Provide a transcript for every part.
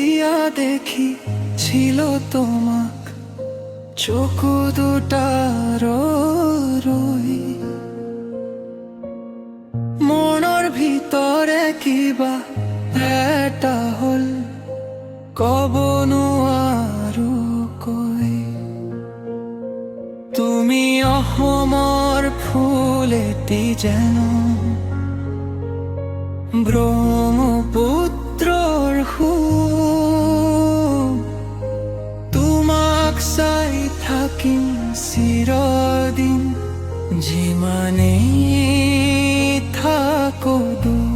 দিয়া দেখি ছিল তোমাক চকু দুটার রই মনৰ ভিতৰে কিবা এটা হল কব নোৱাৰো কৈ তুমি অসমৰ ফুল এটি যেন ব্ৰহ্মপুত্ৰৰ সুৰ তোমাক চাই থাকিম চিৰদিন যিমানেই থাকো দূৰ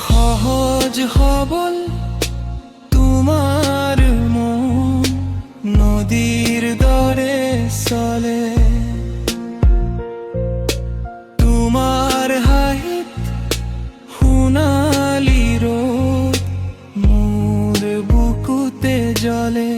সহজ সবল তোমাৰ মন নদীৰ দৰে চলে তোমাৰ হাঁহিত সোণালী ৰ'দ মোৰ বুকুতে জ্বলে